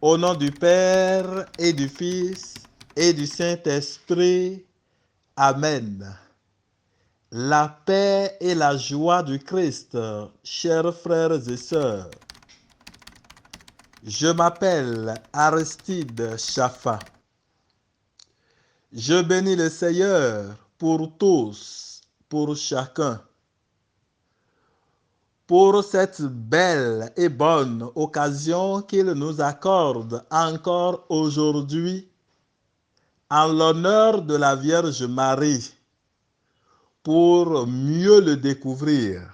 Au nom du Père et du Fils et du Saint-Esprit. Amen. La paix et la joie du Christ, chers frères et sœurs. Je m'appelle Aristide Chaffa. Je bénis le Seigneur pour tous, pour chacun, pour cette belle et bonne occasion qu'il nous accorde encore aujourd'hui en l'honneur de la Vierge Marie, pour mieux le découvrir.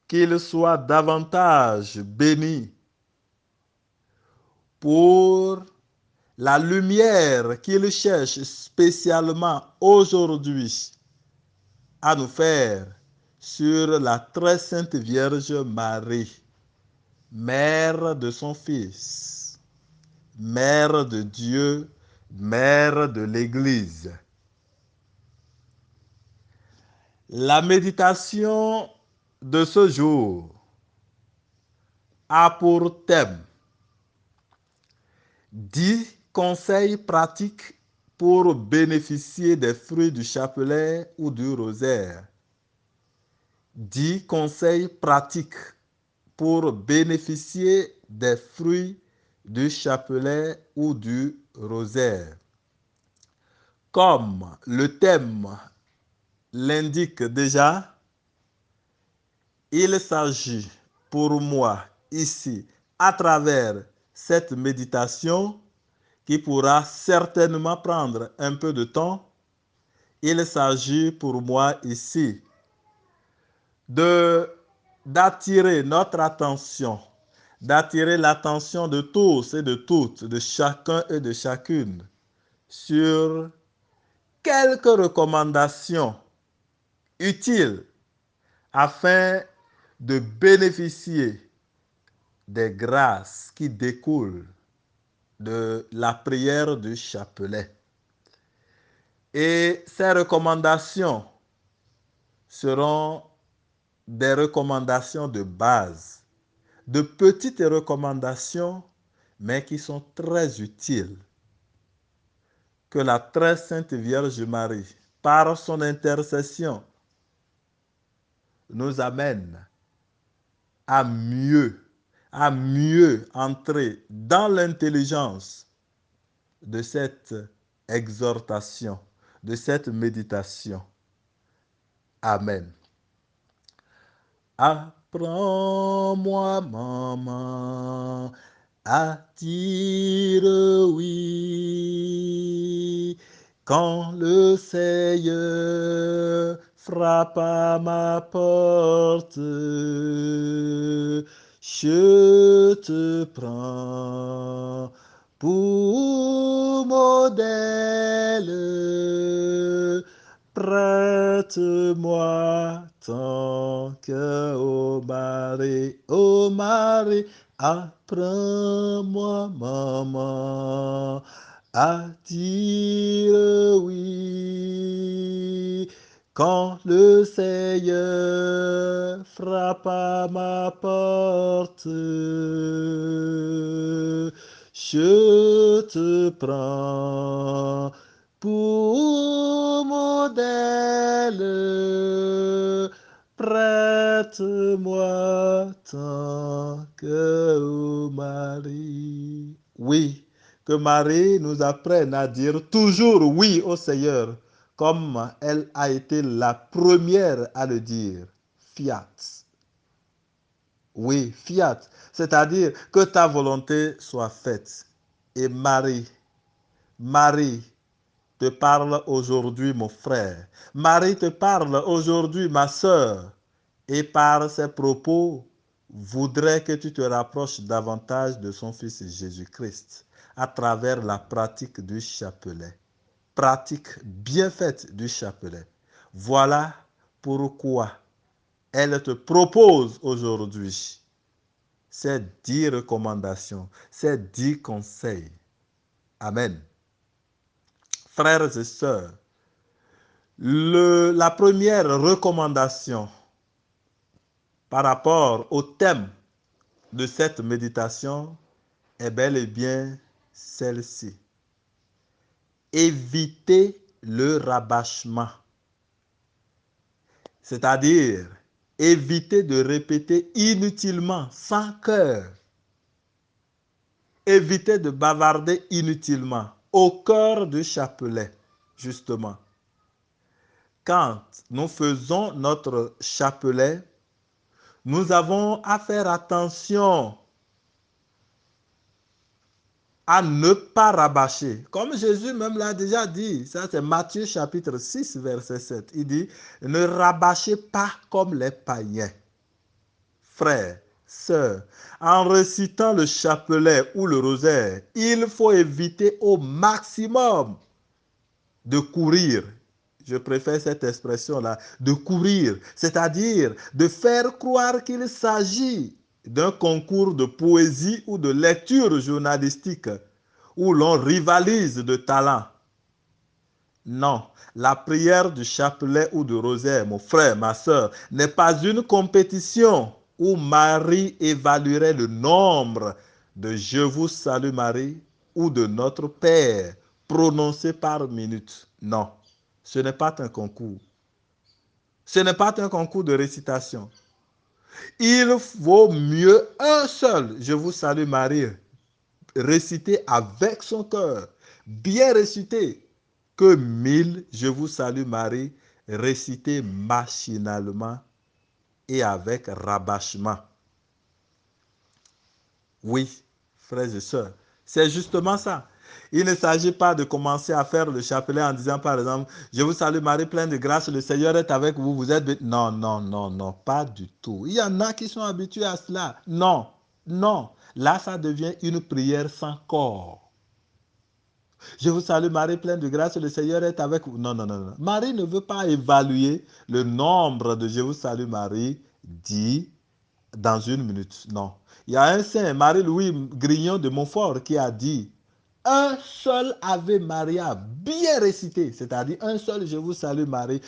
Qu'il soit davantage béni pour la lumière qu'il cherche spécialement aujourd'hui à nous faire sur la très sainte Vierge Marie, mère de son Fils, mère de Dieu, mère de l'Église. La méditation de ce jour a pour thème 10 conseils pratiques pour bénéficier des fruits du chapelet ou du rosaire. 10 conseils pratiques pour bénéficier des fruits du chapelet ou du rosaire. Comme le thème l'indique déjà, il s'agit pour moi ici, à travers cette méditation, qui pourra certainement prendre un peu de temps, il s'agit pour moi ici d'attirer notre attention, d'attirer l'attention de tous et de toutes, de chacun et de chacune, sur quelques recommandations utiles afin de bénéficier des grâces qui découlent de la prière du chapelet. Et ces recommandations seront des recommandations de base, de petites recommandations, mais qui sont très utiles. Que la très sainte Vierge Marie, par son intercession, nous amène à mieux entrer dans l'intelligence de cette exhortation, de cette méditation. Amen. Apprends-moi, maman, à dire oui quand le Seigneur frappe à ma porte. Je te prends pour modèle. Prête-moi ton cœur, ô Marie, apprends-moi, maman, à dire oui. Quand le Seigneur frappe à ma porte, je te prends pour modèle. Prête-moi ton cœur, ô Marie. Oui, que Marie nous apprenne à dire toujours oui au Seigneur, comme elle a été la première à le dire. Fiat. Oui, fiat. C'est-à-dire que ta volonté soit faite. Et Marie te parle aujourd'hui, mon frère. Marie te parle aujourd'hui, ma sœur. Et par ses propos, voudrait que tu te rapproches davantage de son Fils Jésus-Christ à travers la pratique du chapelet. Pratique bien faite du chapelet. Voilà pourquoi elle te propose aujourd'hui ces 10 recommandations, ces 10 conseils. Amen. Frères et sœurs, la première recommandation par rapport au thème de cette méditation est bel et bien celle-ci. Éviter le rabâchement. C'est-à-dire, éviter de répéter inutilement, sans cœur. Éviter de bavarder inutilement, au cœur du chapelet, justement. Quand nous faisons notre chapelet, nous avons à faire attention à ne pas rabâcher. Comme Jésus même l'a déjà dit, ça c'est Matthieu chapitre 6, verset 7. Il dit, ne rabâchez pas comme les païens. Frères, sœurs, en récitant le chapelet ou le rosaire, il faut éviter au maximum de courir. Je préfère cette expression-là, de courir, c'est-à-dire de faire croire qu'il s'agit d'un concours de poésie ou de lecture journalistique où l'on rivalise de talent. Non, la prière du chapelet ou du rosaire, mon frère, ma soeur, n'est pas une compétition où Marie évaluerait le nombre de Je vous salue Marie ou de Notre Père prononcé par minute. Non, ce n'est pas un concours. Ce n'est pas un concours de récitation. Il vaut mieux un seul Je vous salue Marie récité avec son cœur, bien récité, que 1000 Je vous salue Marie récités machinalement et avec rabâchement. Oui, frères et sœurs, c'est justement ça. Il ne s'agit pas de commencer à faire le chapelet en disant par exemple, je vous salue Marie pleine de grâce, le Seigneur est avec vous, vous êtes... Non, non, non, non, pas du tout. Il y en a qui sont habitués à cela. Non, non. Là, ça devient une prière sans corps. Je vous salue Marie pleine de grâce, le Seigneur est avec vous. Non, non, non, non. Marie ne veut pas évaluer le nombre de Je vous salue Marie dit dans une minute. Non. Il y a un saint, Marie-Louis Grignon de Montfort, qui a dit un seul Ave Maria bien récité, c'est-à-dire un seul Je vous salue Marie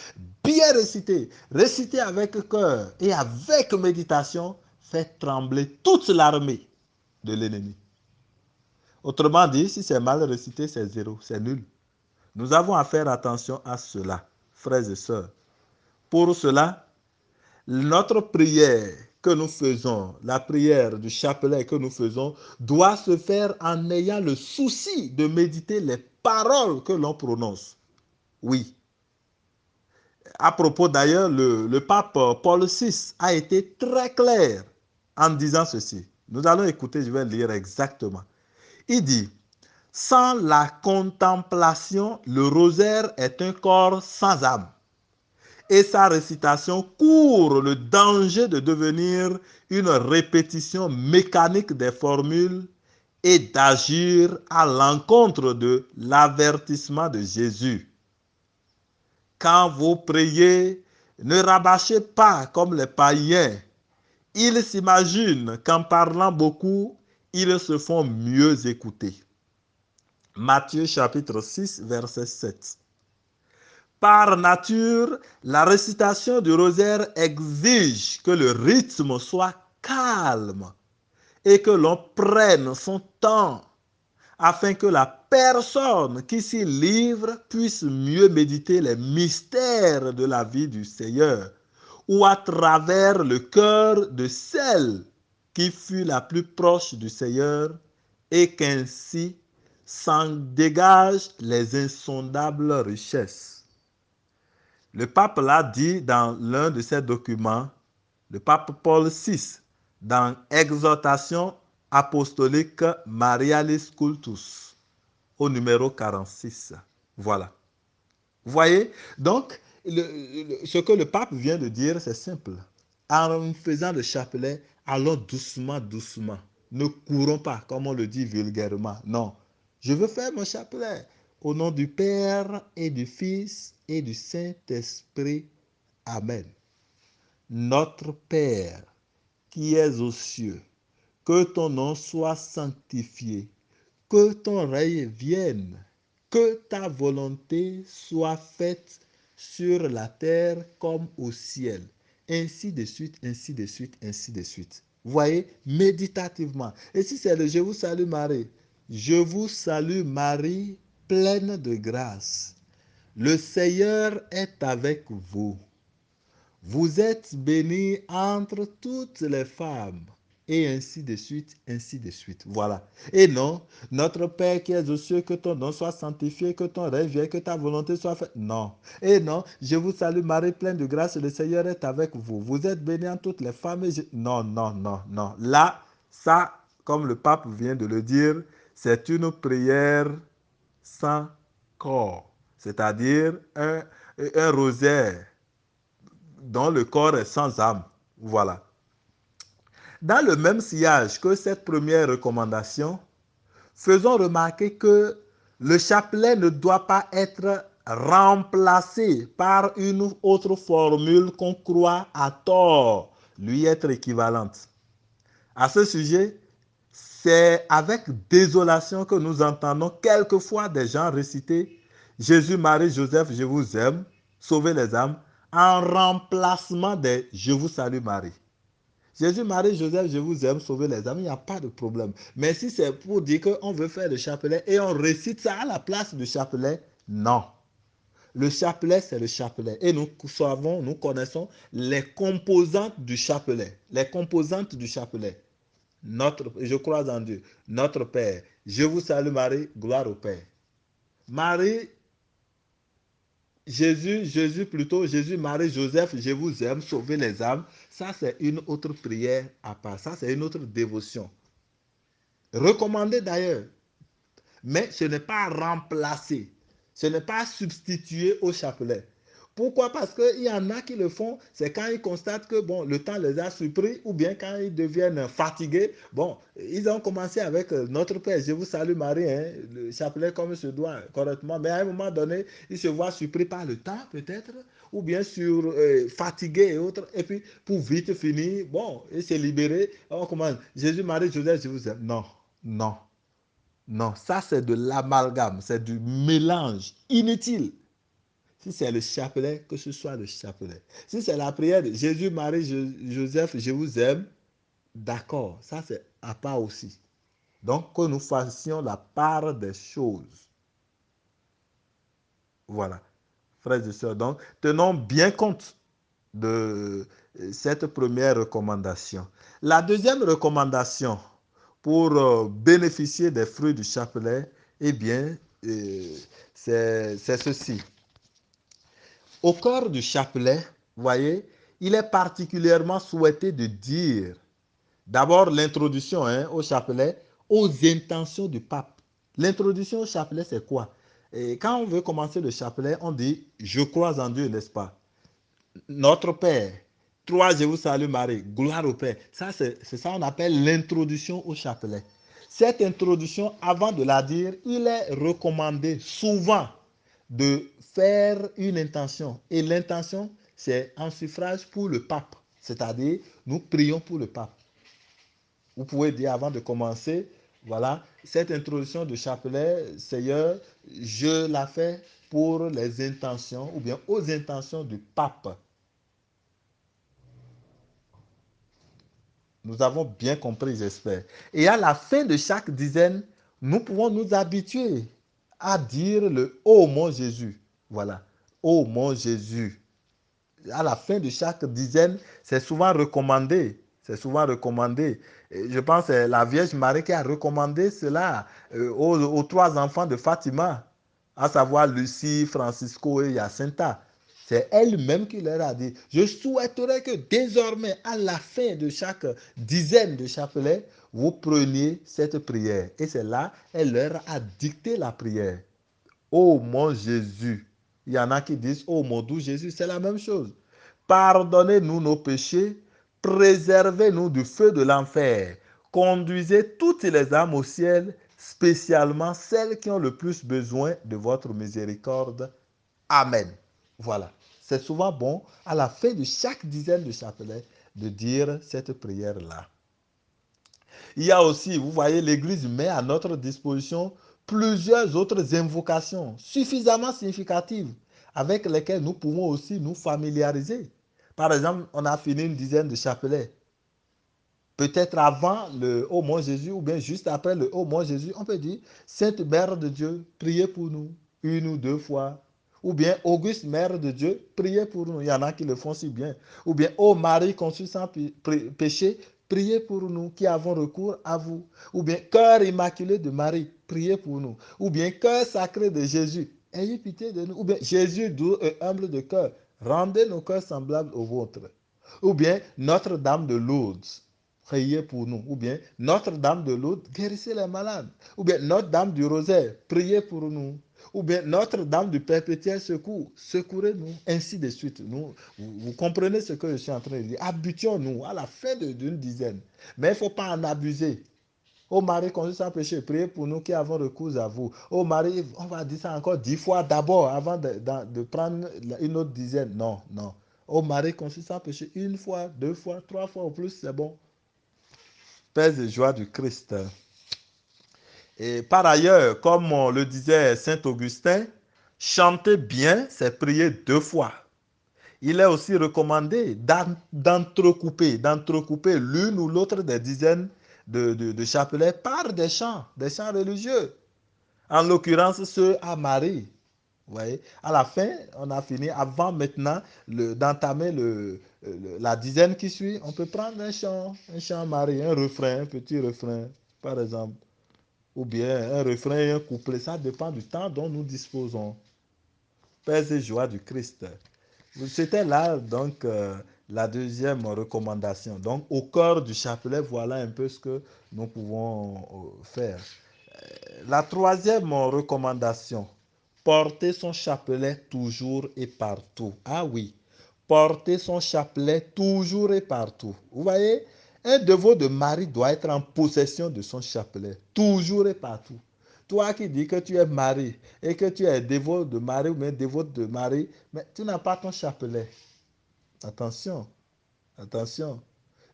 bien récité, récité avec cœur et avec méditation, fait trembler toute l'armée de l'ennemi. Autrement dit, si c'est mal récité, c'est zéro, c'est nul. Nous avons à faire attention à cela, frères et sœurs. Pour cela, notre prière que nous faisons, la prière du chapelet que nous faisons, doit se faire en ayant le souci de méditer les paroles que l'on prononce. Oui. À propos d'ailleurs, le pape Paul VI a été très clair en disant ceci. Nous allons écouter, je vais lire exactement. Il dit, sans la contemplation, le rosaire est un corps sans âme. Et sa récitation court le danger de devenir une répétition mécanique des formules et d'agir à l'encontre de l'avertissement de Jésus. Quand vous priez, ne rabâchez pas comme les païens. Ils s'imaginent qu'en parlant beaucoup, ils se font mieux écouter. Matthieu chapitre 6, verset 7. Par nature, la récitation du rosaire exige que le rythme soit calme et que l'on prenne son temps afin que la personne qui s'y livre puisse mieux méditer les mystères de la vie du Seigneur ou à travers le cœur de celle qui fut la plus proche du Seigneur et qu'ainsi s'en dégagent les insondables richesses. Le pape l'a dit dans l'un de ses documents, le pape Paul VI, dans Exhortation apostolique Marialis Cultus, au numéro 46. Voilà. Vous voyez? Donc, ce que le pape vient de dire, c'est simple. En faisant le chapelet, allons doucement, doucement. Ne courons pas, comme on le dit vulgairement. Non. Je veux faire mon chapelet. Au nom du Père et du Fils et du Saint-Esprit. Amen. Notre Père, qui es aux cieux, que ton nom soit sanctifié, que ton règne vienne, que ta volonté soit faite sur la terre comme au ciel. Ainsi de suite, ainsi de suite, ainsi de suite. Vous voyez, méditativement. Et si c'est le Je vous salue Marie, je vous salue Marie, pleine de grâce. Le Seigneur est avec vous. Vous êtes bénie entre toutes les femmes. Et ainsi de suite, ainsi de suite. Voilà. Et non, notre Père qui es aux cieux, que ton nom soit sanctifié, que ton règne vienne, que ta volonté soit faite. Non. Et non, je vous salue Marie, pleine de grâce, le Seigneur est avec vous. Vous êtes bénie entre toutes les femmes. Non, non, non, non. Là, ça, comme le pape vient de le dire, c'est une prière sans corps. C'est-à-dire un rosaire dont le corps est sans âme. Voilà. Dans le même sillage que cette première recommandation, faisons remarquer que le chapelet ne doit pas être remplacé par une autre formule qu'on croit à tort lui être équivalente. À ce sujet, c'est avec désolation que nous entendons quelquefois des gens réciter Jésus, Marie, Joseph, je vous aime, sauvez les âmes, en remplacement des Je vous salue Marie. Jésus, Marie, Joseph, je vous aime, sauvez les âmes, il n'y a pas de problème. Mais si c'est pour dire qu'on veut faire le chapelet et on récite ça à la place du chapelet, non. Le chapelet, c'est le chapelet. Et nous savons, nous connaissons les composantes du chapelet. Les composantes du chapelet. Je crois en Dieu, notre Père. Je vous salue Marie, gloire au Père. Marie, Jésus, Marie, Joseph, je vous aime, sauvez les âmes. Ça, c'est une autre prière à part. Ça, c'est une autre dévotion. Recommandée d'ailleurs. Mais ce n'est pas remplacé. Ce n'est pas substitué au chapelet. Pourquoi? Parce qu'il y en a qui le font, c'est quand ils constatent que bon, le temps les a surpris ou bien quand ils deviennent fatigués. Bon, ils ont commencé avec notre Père, je vous salue Marie, hein, le chapelet comme il se doit correctement. Mais à un moment donné, ils se voient surpris par le temps peut-être, ou bien fatigués et autres. Et puis pour vite finir, bon, et se libérer, on commence, Jésus, Marie, Joseph, je vous aime. Non, non. Non, ça c'est de l'amalgame, c'est du mélange inutile. Si c'est le chapelet, que ce soit le chapelet. Si c'est la prière de Jésus, Marie, Joseph, je vous aime, d'accord, ça c'est à part aussi. Donc que nous fassions la part des choses. Voilà, frères et sœurs. Donc tenons bien compte de cette première recommandation. La deuxième recommandation pour bénéficier des fruits du chapelet, eh bien, c'est ceci. Au cœur du chapelet, vous voyez, il est particulièrement souhaité de dire d'abord l'introduction au chapelet aux intentions du pape. L'introduction au chapelet, c'est quoi? Et quand on veut commencer le chapelet, on dit « Je crois en Dieu », n'est-ce pas? Notre Père. 3, je vous salue Marie. Gloire au Père. Ça, c'est ça qu'on appelle l'introduction au chapelet. Cette introduction, avant de la dire, il est recommandé souvent de faire une intention. Et l'intention, c'est un suffrage pour le pape. C'est-à-dire, nous prions pour le pape. Vous pouvez dire avant de commencer, voilà, cette introduction de chapelet, Seigneur, je la fais pour les intentions ou bien aux intentions du pape. Nous avons bien compris, j'espère. Et à la fin de chaque dizaine, nous pouvons nous habituer à dire le ô mon Jésus. Voilà. Ô mon Jésus. À la fin de chaque dizaine, c'est souvent recommandé. C'est souvent recommandé. Et je pense que c'est la Vierge Marie qui a recommandé cela aux 3 enfants de Fatima, à savoir Lucie, Francisco et Jacinta. C'est elle-même qui leur a dit, je souhaiterais que désormais, à la fin de chaque dizaine de chapelets, vous preniez cette prière. Et c'est là, elle leur a dicté la prière. Oh mon Jésus. Il y en a qui disent, oh mon doux Jésus, c'est la même chose. Pardonnez-nous nos péchés, préservez-nous du feu de l'enfer, conduisez toutes les âmes au ciel, spécialement celles qui ont le plus besoin de votre miséricorde. Amen. Voilà. C'est souvent bon, à la fin de chaque dizaine de chapelets, de dire cette prière-là. Il y a aussi, vous voyez, l'Église met à notre disposition plusieurs autres invocations suffisamment significatives avec lesquelles nous pouvons aussi nous familiariser. Par exemple, on a fini une dizaine de chapelets. peut-être avant le Ô mon Jésus ou bien juste après le Ô mon Jésus, on peut dire Sainte Mère de Dieu, priez pour nous, une ou deux fois. Ou bien Auguste Mère de Dieu, priez pour nous. Il y en a qui le font si bien. Ou bien Ô Marie conçue sans péché, priez pour nous qui avons recours à vous. Ou bien Cœur immaculé de Marie, priez pour nous. Ou bien Cœur sacré de Jésus, ayez pitié de nous. Ou bien Jésus doux et humble de cœur, rendez nos cœurs semblables aux vôtres. Ou bien Notre-Dame de Lourdes, priez pour nous. Ou bien Notre-Dame de Lourdes, guérissez les malades. Ou bien Notre-Dame du Rosaire, priez pour nous. Ou bien Notre-Dame du Perpétuel Secours, secourez-nous. Ainsi de suite. Vous comprenez ce que je suis en train de dire. Habituons-nous à la fin d'une dizaine. Mais il ne faut pas en abuser. Ô Marie conçue sans péché, priez pour nous qui avons recours à vous. Ô Marie, on va dire ça encore 10 fois d'abord avant de prendre une autre dizaine. Non, non. Ô Marie conçue sans péché, une fois, 2 fois, 3 fois au plus, c'est bon. Paix et joie du Christ. Et par ailleurs, comme on le disait Saint Augustin, chanter bien, c'est prier 2 fois. Il est aussi recommandé d'entrecouper l'une ou l'autre des dizaines de chapelets par des chants religieux. En l'occurrence, ceux à Marie. Vous voyez, à la fin, on a fini. Avant maintenant d'entamer la dizaine qui suit, on peut prendre un chant Marie, un refrain, un petit refrain, par exemple. Ou bien un refrain et un couplet. Ça dépend du temps dont nous disposons. Paix et joie du Christ. C'était là, donc, la deuxième recommandation. Donc, au cœur du chapelet, voilà un peu ce que nous pouvons faire. La troisième recommandation, porter son chapelet toujours et partout. Ah oui, porter son chapelet toujours et partout. Vous voyez, un dévot de Marie doit être en possession de son chapelet, toujours et partout. Toi qui dis que tu es Marie et que tu es dévot de Marie ou bien dévote de Marie, mais tu n'as pas ton chapelet. Attention, attention.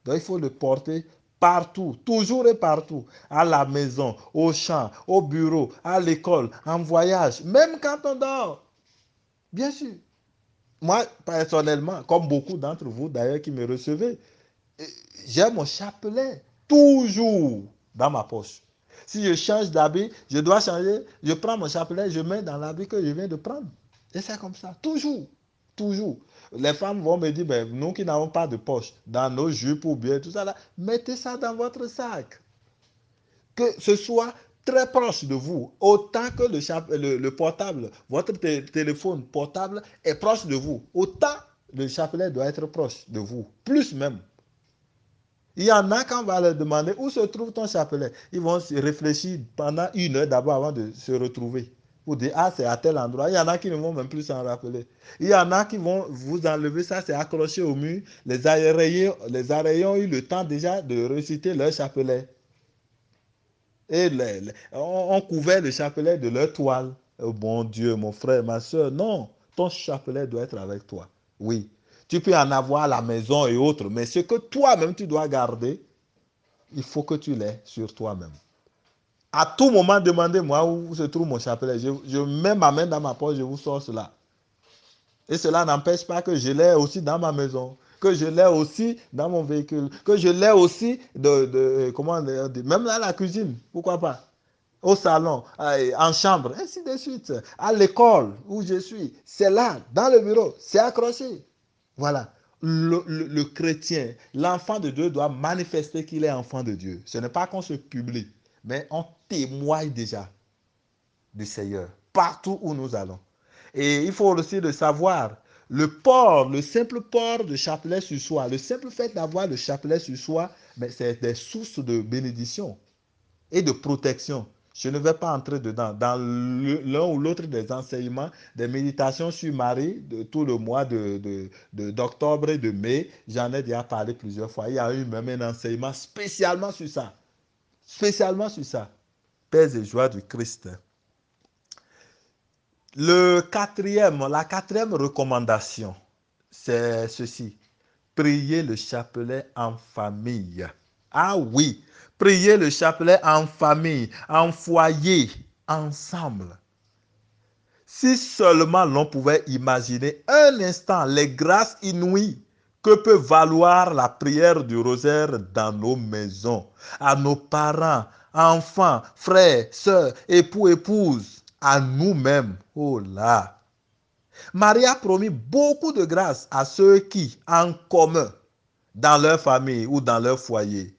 Donc il faut le porter partout, toujours et partout. À la maison, au champ, au bureau, à l'école, en voyage, même quand on dort. Bien sûr. Moi, personnellement, comme beaucoup d'entre vous d'ailleurs qui me recevez, j'ai mon chapelet toujours dans ma poche. Si je change d'habit, je dois changer, je prends mon chapelet, je mets dans l'habit que je viens de prendre. Et c'est comme ça, toujours, toujours. Les femmes vont me dire, ben, nous qui n'avons pas de poche, dans nos jupes ou bien tout ça là, mettez ça dans votre sac. Que ce soit très proche de vous, autant que le portable, votre téléphone portable est proche de vous, autant le chapelet doit être proche de vous, plus même. Il y en a quand on va leur demander où se trouve ton chapelet. Ils vont se réfléchir pendant 1 heure d'abord avant de se retrouver. Pour dire, ah, c'est à tel endroit. Il y en a qui ne vont même plus s'en rappeler. Il y en a qui vont vous enlever ça, c'est accroché au mur. Les oreillers ont eu le temps déjà de reciter leur chapelet. Et on couvert le chapelet de leur toile. Oh bon Dieu, mon frère, ma soeur, non. Ton chapelet doit être avec toi. Oui. Tu peux en avoir à la maison et autres, mais ce que toi-même tu dois garder, il faut que tu l'aies sur toi-même. À tout moment, demandez-moi où se trouve mon chapelet. Je mets ma main dans ma poche, je vous sors cela. Et cela n'empêche pas que je l'ai aussi dans ma maison, que je l'ai aussi dans mon véhicule, que je l'ai aussi comment dire, même dans la cuisine, pourquoi pas, au salon, en chambre, ainsi de suite, à l'école où je suis, c'est là, dans le bureau, c'est accroché. Voilà. Le chrétien, l'enfant de Dieu doit manifester qu'il est enfant de Dieu. Ce n'est pas qu'on se publie, mais on témoigne déjà du Seigneur partout où nous allons. Et il faut aussi le savoir, le simple port de chapelet sur soi, le simple fait d'avoir le chapelet sur soi, c'est des sources de bénédiction et de protection. Je ne vais pas entrer dedans. Dans l'un ou l'autre des enseignements, des méditations sur Marie, de tout le mois d'octobre et de mai, j'en ai déjà parlé plusieurs fois. Il y a eu même un enseignement spécialement sur ça. Spécialement sur ça. Paix et joie du Christ. La quatrième recommandation, c'est ceci. Prier le chapelet en famille. Ah oui, prier le chapelet en famille, en foyer, ensemble. Si seulement l'on pouvait imaginer un instant les grâces inouïes Que peut valoir la prière du rosaire dans nos maisons, à nos parents, enfants, frères, sœurs, époux, épouses, à nous-mêmes? Oh là! Marie a promis beaucoup de grâce à ceux qui, en commun, dans leur famille ou dans leur foyer,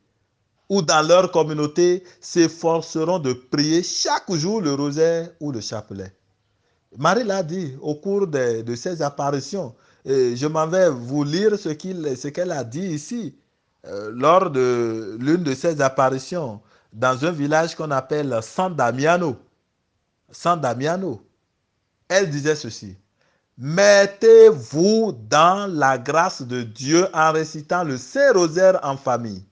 ou dans leur communauté, s'efforceront de prier chaque jour le rosaire ou le chapelet. Marie l'a dit au cours de ses apparitions. Et je m'en vais vous lire ce qu'elle a dit ici, lors de l'une de ses apparitions, dans un village qu'on appelle San Damiano. San Damiano. Elle disait ceci: mettez-vous dans la grâce de Dieu en récitant le Saint-Rosaire en famille.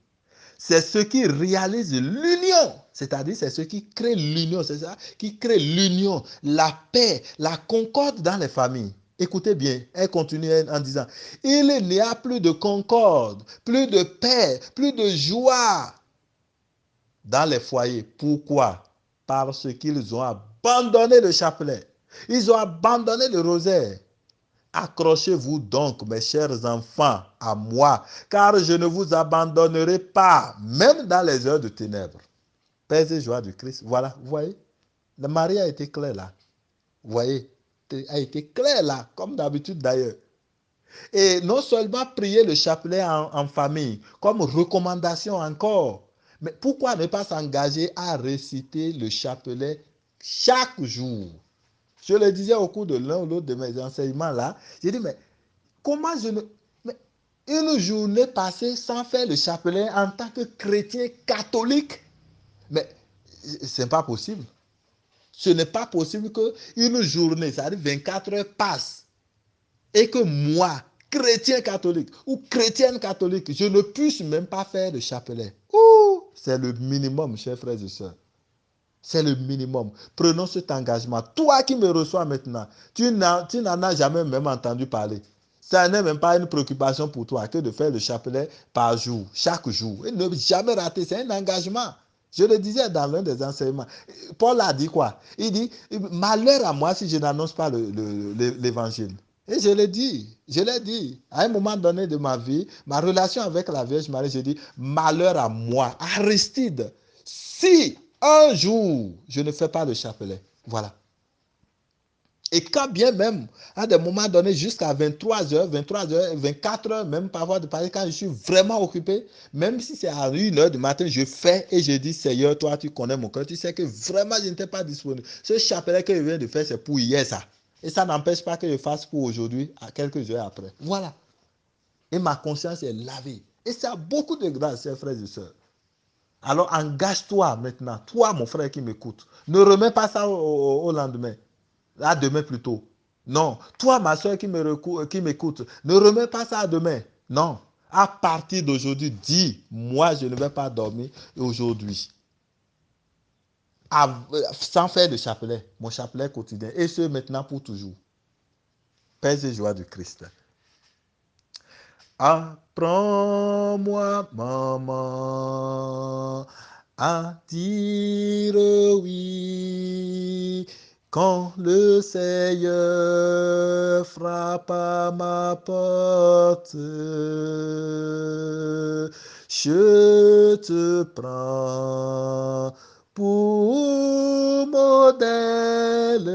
C'est ce qui réalise l'union, c'est-à-dire c'est ce qui crée l'union, c'est ça qui crée l'union, la paix, la concorde dans les familles. Écoutez bien, elle continue en disant: il n'y a plus de concorde, plus de paix, plus de joie dans les foyers. Pourquoi? Parce qu'ils ont abandonné le chapelet, ils ont abandonné le rosaire. Accrochez-vous donc, mes chers enfants, à moi, car je ne vous abandonnerai pas, même dans les heures de ténèbres. Paix et joie du Christ. Voilà, vous voyez, le mari a été clair là. Vous voyez, a été clair là, comme d'habitude d'ailleurs. Et non seulement prier le chapelet en famille, comme recommandation encore, mais pourquoi ne pas s'engager à réciter le chapelet chaque jour? Je le disais au cours de l'un ou l'autre de mes enseignements là, j'ai dit, mais comment je ne... Mais une journée passée sans faire le chapelet en tant que chrétien catholique, mais ce n'est pas possible. Ce n'est pas possible qu'une journée, c'est-à-dire 24 heures passent et que moi, chrétien catholique ou chrétienne catholique, je ne puisse même pas faire le chapelet. Ouh, c'est le minimum, chers frères et sœurs. C'est le minimum. Prenons cet engagement. Toi qui me reçois maintenant, tu n'en as jamais même entendu parler. Ça n'est même pas une préoccupation pour toi que de faire le chapelet par jour, chaque jour. Et ne jamais rater, c'est un engagement. Je le disais dans l'un des enseignements. Paul a dit quoi? Il dit, malheur à moi si je n'annonce pas l'évangile. Et je l'ai dit. À un moment donné de ma vie, ma relation avec la Vierge Marie, j'ai dit, malheur à moi, Aristide, si un jour je ne fais pas le chapelet. Voilà. Et quand bien même, à des moments donnés, jusqu'à 23h, 23h, 24h, même parfois de Paris, quand je suis vraiment occupé, même si c'est à 1h du matin, je fais et je dis, Seigneur, toi, tu connais mon cœur, tu sais que vraiment, je n'étais pas disponible. Ce chapelet que je viens de faire, c'est pour hier, ça. Et ça n'empêche pas que je fasse pour aujourd'hui, à quelques heures après. Voilà. Et ma conscience est lavée. Et ça a beaucoup de grâce, chers frères et sœurs. Alors engage-toi maintenant, toi mon frère qui m'écoute. Ne remets pas ça au lendemain, à demain plutôt. Non, toi ma soeur qui m'écoute, ne remets pas ça à demain. Non, à partir d'aujourd'hui, dis, moi je ne vais pas dormir aujourd'hui. Sans faire de chapelet, mon chapelet quotidien. Et ce maintenant pour toujours. Paix et joie du Christ. Apprends-moi, maman, à dire oui quand le Seigneur frappe à ma porte. Je te prends pour modèle.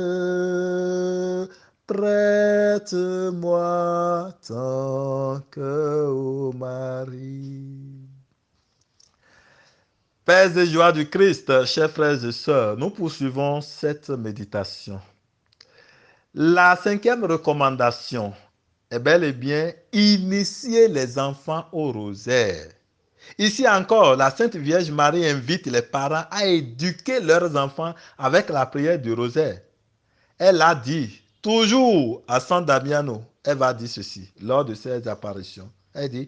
Prête-moi ton cœur, ô Marie. Paix et joie du Christ, chers frères et sœurs, nous poursuivons cette méditation. La 5e recommandation est bel et bien initier les enfants au rosaire. Ici encore, la Sainte Vierge Marie invite les parents à éduquer leurs enfants avec la prière du rosaire. Elle a dit, toujours à San Damiano, elle va dire ceci, lors de ses apparitions. Elle dit,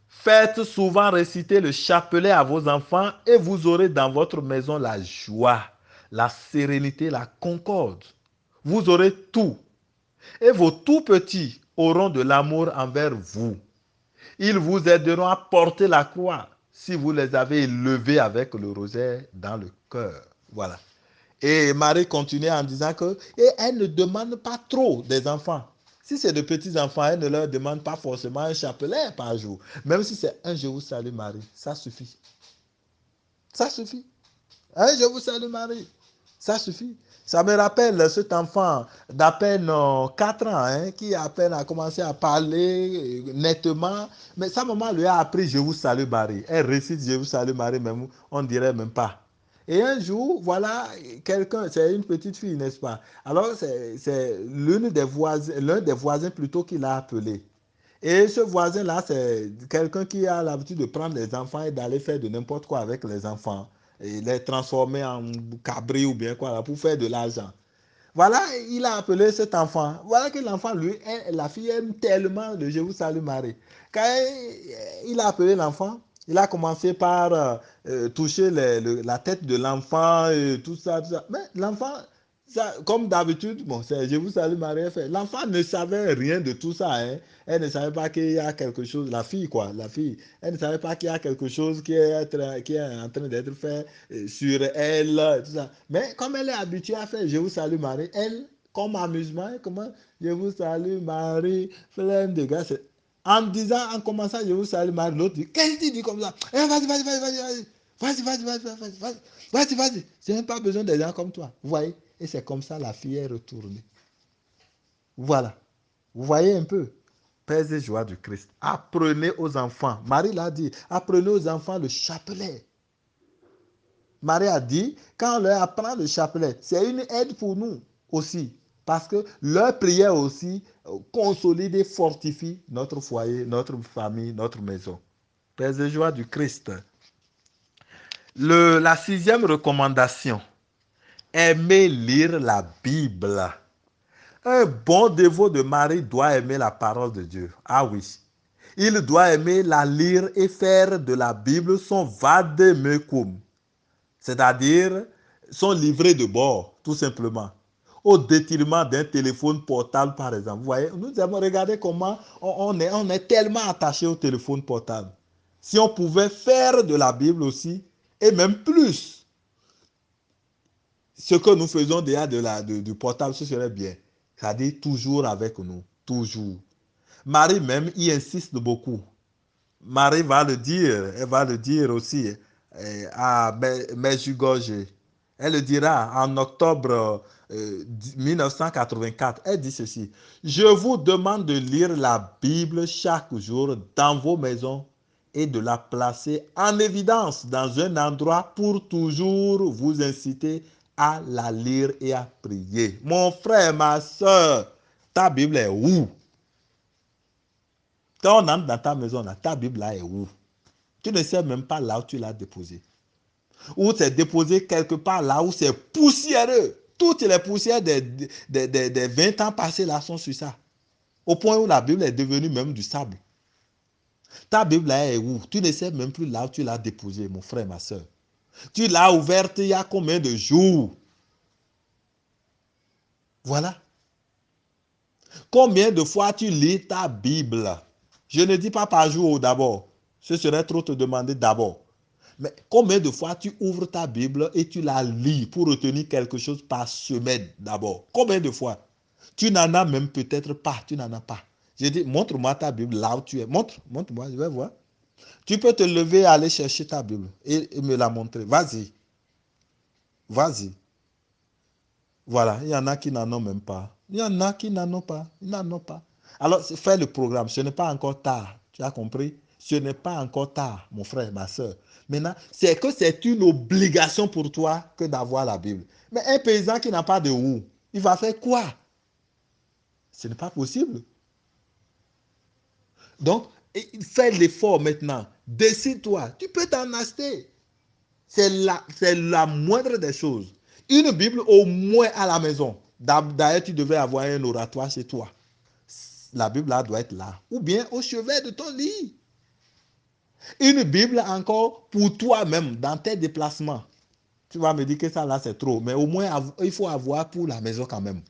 faites souvent réciter le chapelet à vos enfants et vous aurez dans votre maison la joie, la sérénité, la concorde. Vous aurez tout. Et vos tout petits auront de l'amour envers vous. Ils vous aideront à porter la croix si vous les avez élevés avec le rosaire dans le cœur. Voilà. Et Marie continue en disant que et elle ne demande pas trop des enfants. Si c'est de petits enfants, elle ne leur demande pas forcément un chapelet par jour. Même si c'est un je vous salue Marie, ça suffit. Ça suffit. Un je vous salue Marie, ça suffit. Ça me rappelle cet enfant d'à peine 4 ans qui à peine a commencé à parler nettement. Mais sa maman lui a appris je vous salue Marie. Elle récite je vous salue Marie, même on ne dirait même pas. Et un jour, voilà, quelqu'un, c'est une petite fille, n'est-ce pas? Alors, c'est l'un des voisins plutôt qui l'a appelé. Et ce voisin-là, c'est quelqu'un qui a l'habitude de prendre les enfants et d'aller faire de n'importe quoi avec les enfants. Et les transformer en cabri ou bien quoi, là, pour faire de l'argent. Voilà, il a appelé cet enfant. Voilà que l'enfant, lui, la fille aime tellement le Je vous salue Marie. Quand il a appelé l'enfant, il a commencé par toucher la tête de l'enfant et tout ça, tout ça. Mais l'enfant, ça, comme d'habitude, bon, c'est Je vous salue Marie. L'enfant ne savait rien de tout ça. Hein. Elle ne savait pas qu'il y a quelque chose, la fille quoi, la fille, elle ne savait pas qu'il y a quelque chose qui est en train d'être fait sur elle, tout ça. Mais comme elle est habituée à faire Je vous salue Marie, elle, comme amusement, comment Je vous salue Marie, pleine de grâce. En disant, en commençant Je vous salue Marie, l'autre dit, qu'est-ce que tu dis comme ça? Eh, vas-y, vas-y, vas-y, vas-y, vas-y, vas-y, vas-y, vas-y, vas-y, vas-y, vas-y, j'ai même pas besoin des gens comme toi. Vous voyez? Et c'est comme ça la fille est retournée. Voilà. Vous voyez un peu? Pères et joie du Christ. Apprenez aux enfants. Marie l'a dit. Apprenez aux enfants le chapelet. Marie a dit, quand on leur apprend le chapelet, c'est une aide pour nous aussi. Parce que leur prière aussi consolide et fortifie notre foyer, notre famille, notre maison. Pères et joie du Christ. La sixième recommandation. Aimez lire la Bible. Un bon dévot de Marie doit aimer la parole de Dieu. Ah oui. Il doit aimer la lire et faire de la Bible son vademecum, c'est-à-dire son livret de bord, tout simplement, au détriment d'un téléphone portable, par exemple. Vous voyez, nous avons regardé comment on est tellement attaché au téléphone portable. Si on pouvait faire de la Bible aussi, et même plus, ce que nous faisons déjà du portable, ce serait bien. C'est-à-dire toujours avec nous, toujours. Marie même y insiste beaucoup. Marie va le dire, elle va le dire aussi à Medjugorje. Elle le dira en octobre 1984. Elle dit ceci. Je vous demande de lire la Bible chaque jour dans vos maisons et de la placer en évidence dans un endroit pour toujours vous inciter à la lire et à prier. Mon frère, ma soeur, ta Bible est où? Quand on entre dans ta maison, là, ta Bible là est où? Tu ne sais même pas là où tu l'as déposée. Ou c'est déposé quelque part là où c'est poussiéreux. Toutes les poussières des 20 ans passés là sont sur ça. Au point où la Bible est devenue même du sable. Ta Bible là est où? Tu ne sais même plus là où tu l'as déposée, mon frère, ma soeur. Tu l'as ouverte il y a combien de jours? Voilà. Combien de fois tu lis ta Bible? Je ne dis pas par jour d'abord. Ce serait trop te demander d'abord. Mais combien de fois tu ouvres ta Bible et tu la lis pour retenir quelque chose par semaine d'abord? Combien de fois? Tu n'en as même peut-être pas. Tu n'en as pas. Je dis, montre-moi ta Bible là où tu es. Montre-moi, je vais voir. Tu peux te lever et aller chercher ta Bible et me la montrer. Vas-y. Vas-y. Voilà, il y en a qui n'en ont même pas. Il y en a qui n'en ont pas. Ils n'en ont pas. Alors, fais le programme. Ce n'est pas encore tard. Tu as compris? Ce n'est pas encore tard, mon frère, ma soeur. Maintenant, c'est que c'est une obligation pour toi que d'avoir la Bible. Mais un paysan qui n'a pas de où, il va faire quoi? Ce n'est pas possible. Donc, fais l'effort maintenant. Décide-toi. Tu peux t'en acheter. C'est la moindre des choses. Une Bible au moins à la maison. D'ailleurs, tu devais avoir un oratoire chez toi. La Bible là doit être là. Ou bien au chevet de ton lit. Une Bible encore pour toi-même, dans tes déplacements. Tu vas me dire que ça là c'est trop. Mais au moins, il faut avoir pour la maison quand même.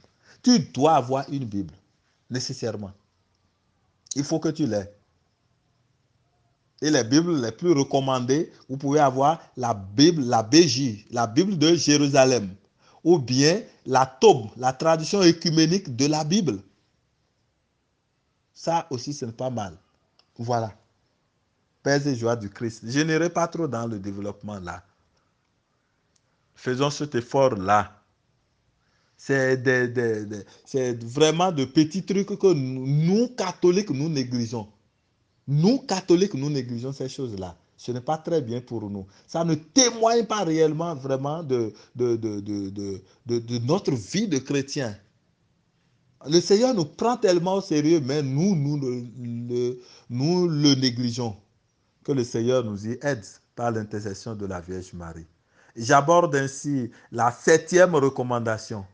Tu dois avoir une Bible. Nécessairement. Il faut que tu l'aies. Et les Bibles les plus recommandées, vous pouvez avoir la Bible, la BJ, la Bible de Jérusalem, ou bien la Tob, la traduction œcuménique de la Bible. Ça aussi, ce n'est pas mal. Voilà. Paix et joie du Christ. Je n'irai pas trop dans le développement là. Faisons cet effort-là. C'est vraiment de petits trucs que nous, catholiques, nous négligeons. Nous, catholiques, nous négligeons ces choses-là. Ce n'est pas très bien pour nous. Ça ne témoigne pas réellement vraiment de notre vie de chrétien. Le Seigneur nous prend tellement au sérieux, mais nous le négligeons. Que le Seigneur nous y aide par l'intercession de la Vierge Marie. J'aborde ainsi la 7e recommandation.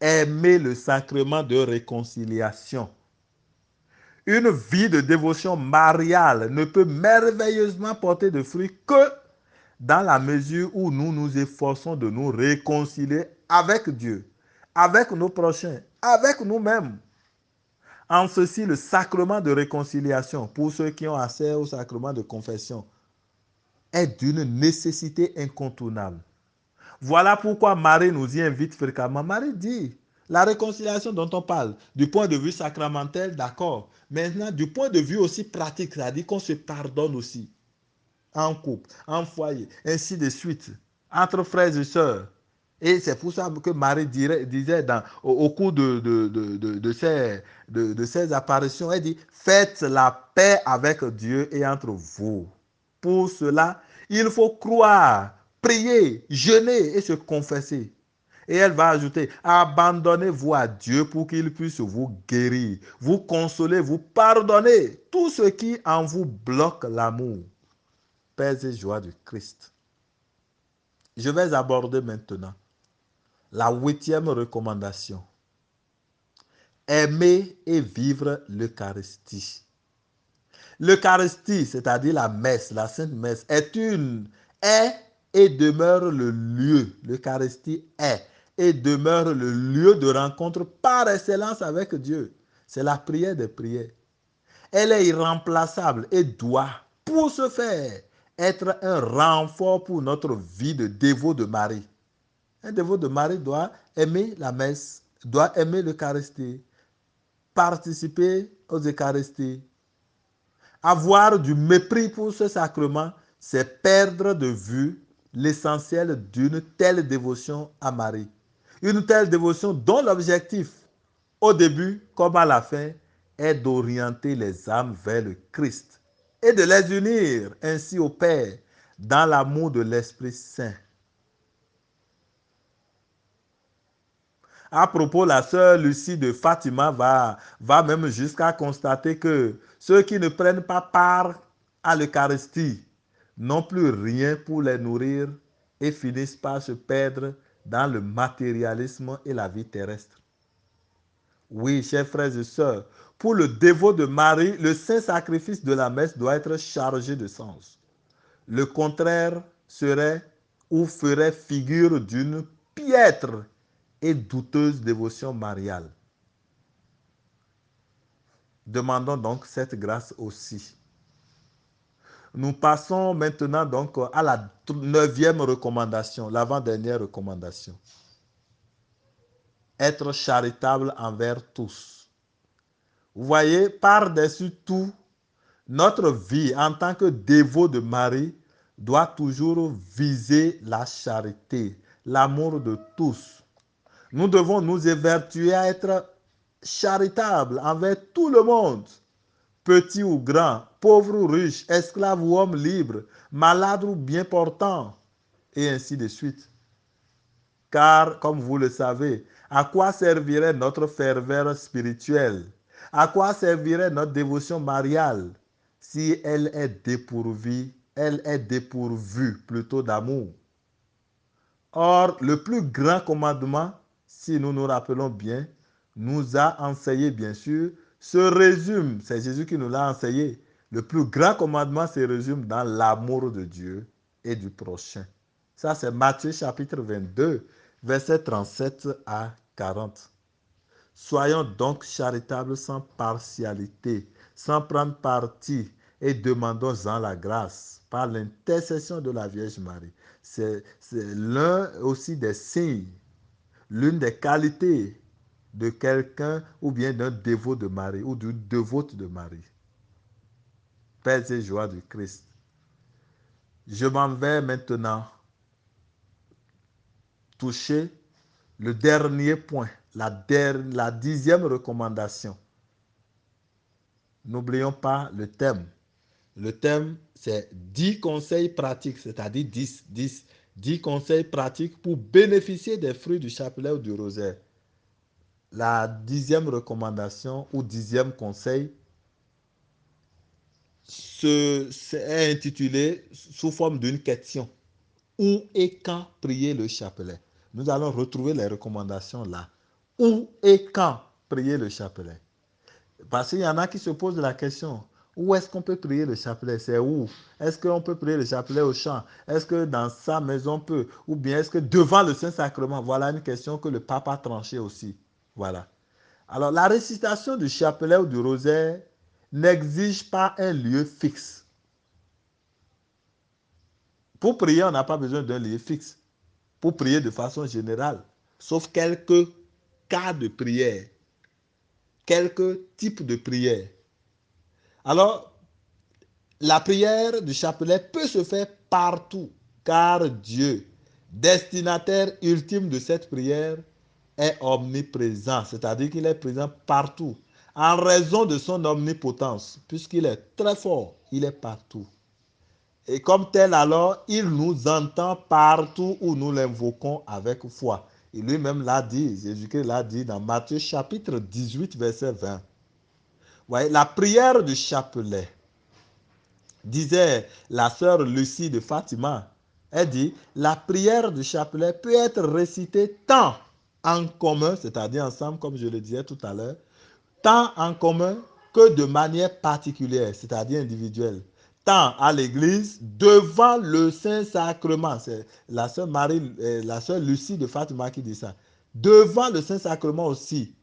Aimer le sacrement de réconciliation. Une vie de dévotion mariale ne peut merveilleusement porter de fruits que dans la mesure où nous nous efforçons de nous réconcilier avec Dieu, avec nos prochains, avec nous-mêmes. En ceci, le sacrement de réconciliation, pour ceux qui ont accès au sacrement de confession, est d'une nécessité incontournable. Voilà pourquoi Marie nous y invite fréquemment. Marie dit, la réconciliation dont on parle, du point de vue sacramentel, d'accord. Maintenant, du point de vue aussi pratique, c'est-à-dire qu'on se pardonne aussi, en couple, en foyer, ainsi de suite, entre frères et sœurs. Et c'est pour ça que Marie disait au cours de ces apparitions, elle dit, faites la paix avec Dieu et entre vous. Pour cela, il faut croire, prier, jeûner et se confesser. Et elle va ajouter, abandonnez-vous à Dieu pour qu'il puisse vous guérir, vous consoler, vous pardonner tout ce qui en vous bloque l'amour. Paix et joie du Christ. Je vais aborder maintenant la 8e recommandation. Aimer et vivre l'Eucharistie. L'Eucharistie, c'est-à-dire la messe, la Sainte Messe, est et demeure le lieu. L'Eucharistie est et demeure le lieu de rencontre par excellence avec Dieu. C'est la prière des prières. Elle est irremplaçable et doit, pour ce faire, être un renfort pour notre vie de dévot de Marie. Un dévot de Marie doit aimer la messe, doit aimer l'Eucharistie, participer aux Eucharisties. Avoir du mépris pour ce sacrement, c'est perdre de vue l'essentiel d'une telle dévotion à Marie. Une telle dévotion dont l'objectif, au début comme à la fin, est d'orienter les âmes vers le Christ et de les unir ainsi au Père dans l'amour de l'Esprit Saint. À propos, la sœur Lucie de Fatima va même jusqu'à constater que ceux qui ne prennent pas part à l'Eucharistie n'ont plus rien pour les nourrir et finissent par se perdre dans le matérialisme et la vie terrestre. Oui, chers frères et sœurs, pour le dévot de Marie, le saint sacrifice de la messe doit être chargé de sens. Le contraire serait ou ferait figure d'une piètre et douteuse dévotion mariale. Demandons donc cette grâce aussi. Nous passons maintenant donc à la 9e recommandation, l'avant-dernière recommandation. Être charitable envers tous. Vous voyez, par-dessus tout, notre vie en tant que dévot de Marie doit toujours viser la charité, l'amour de tous. Nous devons nous évertuer à être charitables envers tout le monde, petit ou grand, pauvre ou riche, esclave ou homme libre, malade ou bien portant, et ainsi de suite. Car, comme vous le savez, à quoi servirait notre ferveur spirituelle? À quoi servirait notre dévotion mariale si elle est dépourvue plutôt d'amour? Or, le plus grand commandement, si nous nous rappelons bien, nous a enseigné, bien sûr, se résume, c'est Jésus qui nous l'a enseigné, le plus grand commandement se résume dans l'amour de Dieu et du prochain. Ça, c'est Matthieu chapitre 22, versets 37 à 40. Soyons donc charitables sans partialité, sans prendre parti, et demandons-en la grâce par l'intercession de la Vierge Marie. C'est l'un aussi des signes, l'une des qualités de quelqu'un ou bien d'un dévot de Marie ou d'une dévote de Marie. Paix et joie du Christ. Je m'en vais maintenant toucher le dernier point, la 10e recommandation. N'oublions pas le thème. Le thème, c'est 10 conseils pratiques, c'est-à-dire 10 conseils pratiques pour bénéficier des fruits du chapelet ou du rosaire. La 10e recommandation ou 10e conseil est intitulé sous forme d'une question. Où et quand prier le chapelet? Nous allons retrouver les recommandations là. Où et quand prier le chapelet? Parce qu'il y en a qui se posent la question. Où est-ce qu'on peut prier le chapelet? C'est où? Est-ce qu'on peut prier le chapelet au champ? Est-ce que dans sa maison on peut? Ou bien est-ce que devant le Saint-Sacrement? Voilà une question que le pape a tranchée aussi. Voilà. Alors, la récitation du chapelet ou du rosaire n'exige pas un lieu fixe. Pour prier, on n'a pas besoin d'un lieu fixe. Pour prier de façon générale, sauf quelques cas de prière, quelques types de prière. Alors, la prière du chapelet peut se faire partout, car Dieu, destinataire ultime de cette prière, est omniprésent, c'est-à-dire qu'il est présent partout, en raison de son omnipotence, puisqu'il est très fort, il est partout. Et comme tel alors, il nous entend partout où nous l'invoquons avec foi. Et lui-même l'a dit, Jésus-Christ l'a dit dans Matthieu chapitre 18, verset 20. Voyez, la prière du chapelet, disait la sœur Lucie de Fatima, elle dit, la prière du chapelet peut être récitée tant en commun, c'est-à-dire ensemble, comme je le disais tout à l'heure, tant en commun que de manière particulière, c'est-à-dire individuelle. Tant à l'église, devant le Saint-Sacrement. C'est la sœur Marie, la sœur Lucie de Fatima qui dit ça. Devant le Saint-Sacrement aussi.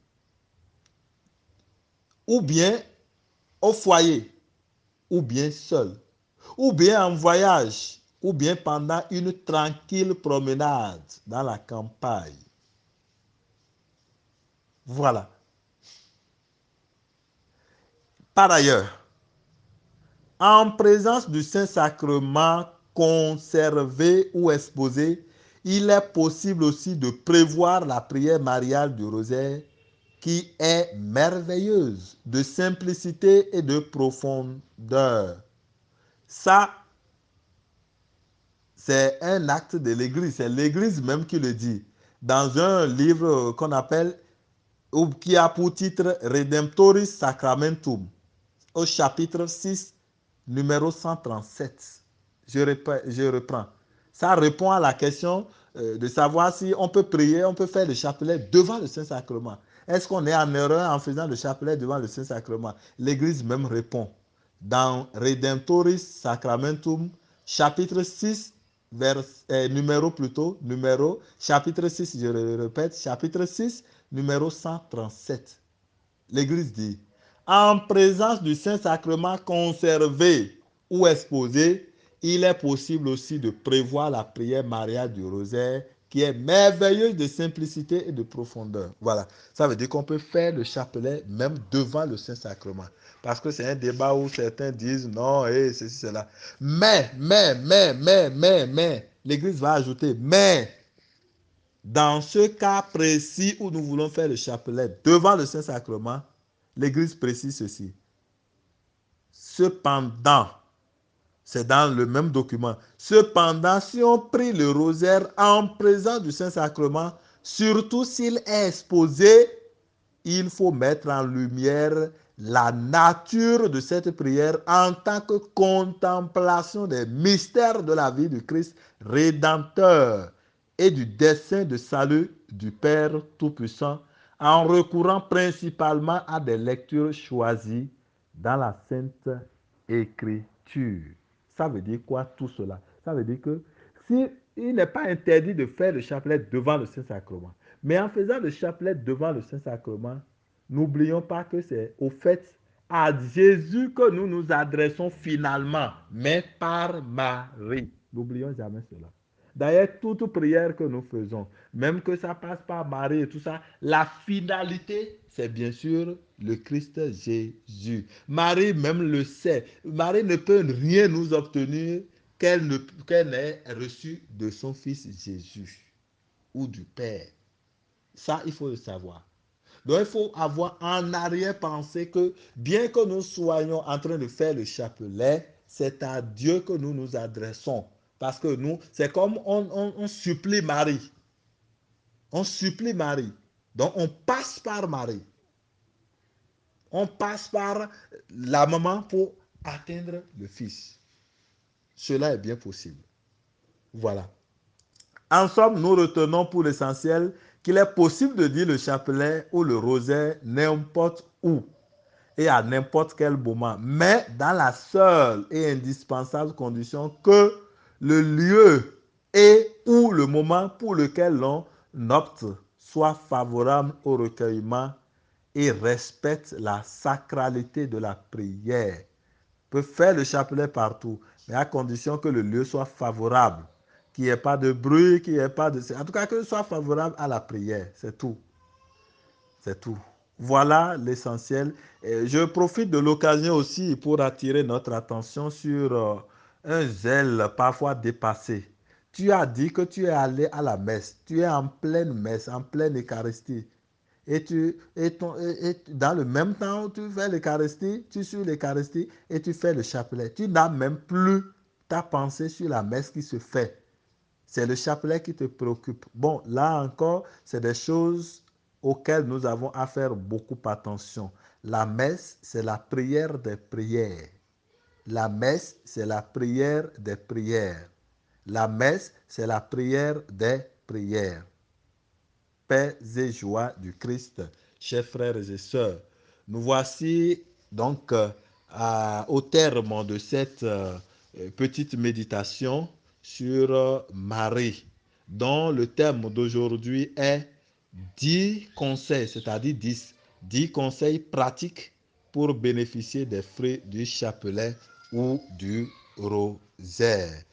Ou bien au foyer, ou bien seul, ou bien en voyage, ou bien pendant une tranquille promenade dans la campagne. Voilà. Par ailleurs, en présence du Saint-Sacrement conservé ou exposé, il est possible aussi de prévoir la prière mariale du rosaire qui est merveilleuse de simplicité et de profondeur. Ça, c'est un acte de l'Église, c'est l'Église même qui le dit. Dans un livre qu'on appelle, ou qui a pour titre Redemptoris Sacramentum, au chapitre 6, numéro 137. Je reprends. Ça répond à la question de savoir si on peut prier, on peut faire le chapelet devant le Saint-Sacrement. Est-ce qu'on est en erreur en faisant le chapelet devant le Saint-Sacrement? L'Église même répond. Dans Redemptoris Sacramentum, chapitre 6, chapitre 6, je le répète, chapitre 6, numéro 137. L'Église dit, en présence du Saint-Sacrement conservé ou exposé, il est possible aussi de prévoir la prière mariale du rosaire qui est merveilleuse de simplicité et de profondeur. Voilà, ça veut dire qu'on peut faire le chapelet même devant le Saint-Sacrement. Parce que c'est un débat où certains disent non, et ceci, cela. Mais, l'Église va ajouter, mais, dans ce cas précis où nous voulons faire le chapelet devant le Saint-Sacrement, l'Église précise ceci. Cependant, c'est dans le même document. Cependant, si on prie le rosaire en présence du Saint-Sacrement, surtout s'il est exposé, il faut mettre en lumière la nature de cette prière en tant que contemplation des mystères de la vie du Christ rédempteur et du dessein de salut du Père Tout-Puissant en recourant principalement à des lectures choisies dans la Sainte Écriture. Ça veut dire quoi tout cela? Ça veut dire que si il n'est pas interdit de faire le chapelet devant le Saint-Sacrement, mais en faisant le chapelet devant le Saint-Sacrement, n'oublions pas que c'est au fait à Jésus que nous nous adressons finalement, mais par Marie. N'oublions jamais cela. D'ailleurs, toute prière que nous faisons, même que ça passe par Marie et tout ça, la finalité, c'est bien sûr le Christ Jésus. Marie même le sait. Marie ne peut rien nous obtenir qu'elle ait reçu de son fils Jésus ou du Père. Ça, il faut le savoir. Donc, il faut avoir en arrière-pensée que bien que nous soyons en train de faire le chapelet, c'est à Dieu que nous nous adressons. Parce que nous, c'est comme on supplie Marie. On supplie Marie. Donc, on passe par Marie. On passe par la maman pour atteindre le fils. Cela est bien possible. Voilà. En somme, nous retenons pour l'essentiel qu'il est possible de dire le chapelet ou le rosaire n'importe où et à n'importe quel moment, mais dans la seule et indispensable condition que le lieu et ou le moment pour lequel l'on opte soit favorable au recueillement et respecte la sacralité de la prière. On peut faire le chapelet partout, mais à condition que le lieu soit favorable, qu'il n'y ait pas de bruit, qu'il n'y ait pas de... En tout cas, que ce soit favorable à la prière, c'est tout. C'est tout. Voilà l'essentiel. Je profite de l'occasion aussi pour attirer notre attention sur un zèle parfois dépassé. Tu as dit que tu es allé à la messe. Tu es en pleine messe, en pleine Eucharistie. Et dans le même temps où tu fais l'Eucharistie, tu suis l'Eucharistie et tu fais le chapelet. Tu n'as même plus ta pensée sur la messe qui se fait. C'est le chapelet qui te préoccupe. Bon, là encore, c'est des choses auxquelles nous avons à faire beaucoup attention. La messe, c'est la prière des prières. La messe, c'est la prière des prières. La messe, c'est la prière des prières. Paix et joie du Christ, chers frères et sœurs. Nous voici donc au terme de cette petite méditation sur Marie, dont le thème d'aujourd'hui est 10 conseils, c'est-à-dire 10 conseils pratiques pour bénéficier des fruits du chapelet ou du rosaire.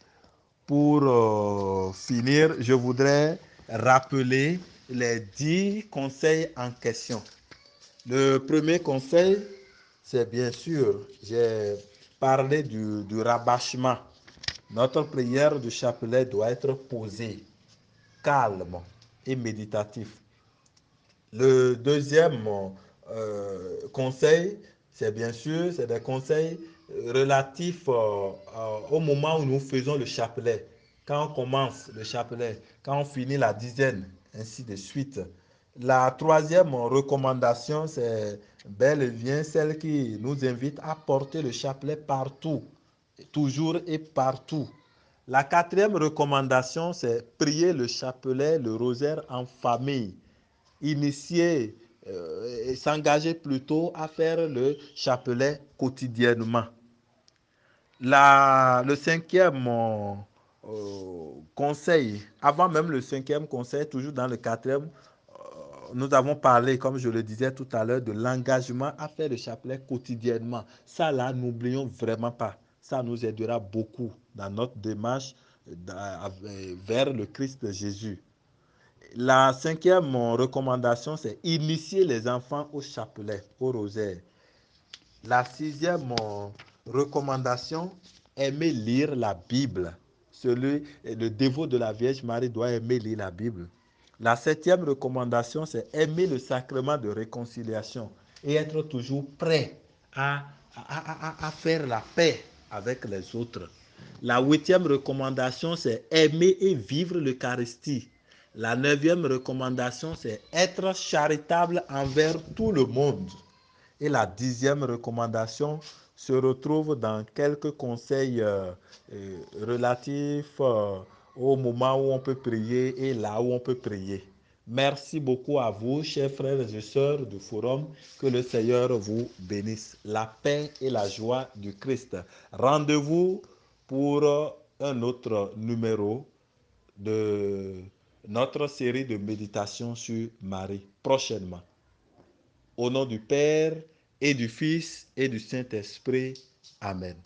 Pour finir, je voudrais rappeler les 10 conseils en question. Le premier conseil, c'est bien sûr, j'ai parlé du rabâchement. Notre prière du chapelet doit être posée, calme et méditatif. Le deuxième conseil, c'est bien sûr, c'est des conseils relatifs au moment où nous faisons le chapelet. Quand on commence le chapelet, quand on finit la dizaine, ainsi de suite. La troisième recommandation, c'est bel et bien celle qui nous invite à porter le chapelet partout, toujours et partout. La quatrième recommandation, c'est prier le chapelet, le rosaire en famille. Initier et s'engager plutôt à faire le chapelet quotidiennement. Le cinquième conseil, avant même le cinquième conseil, toujours dans le quatrième, nous avons parlé, comme je le disais tout à l'heure, de l'engagement à faire le chapelet quotidiennement. Ça là, n'oublions vraiment pas. Ça nous aidera beaucoup dans notre démarche vers le Christ Jésus. La cinquième recommandation, c'est initier les enfants au chapelet, au rosaire. La sixième recommandation, aimer lire la Bible. Le dévot de la Vierge Marie doit aimer lire la Bible. La septième recommandation, c'est aimer le sacrement de réconciliation et être toujours prêt à faire la paix avec les autres. La huitième recommandation, c'est aimer et vivre l'Eucharistie. La neuvième recommandation, c'est être charitable envers tout le monde. Et la dixième recommandation se retrouve dans quelques conseils relatifs au moment où on peut prier et là où on peut prier. Merci beaucoup à vous, chers frères et sœurs du forum. Que le Seigneur vous bénisse. La paix et la joie du Christ. Rendez-vous pour un autre numéro de notre série de méditations sur Marie prochainement. Au nom du Père et du Fils et du Saint-Esprit. Amen.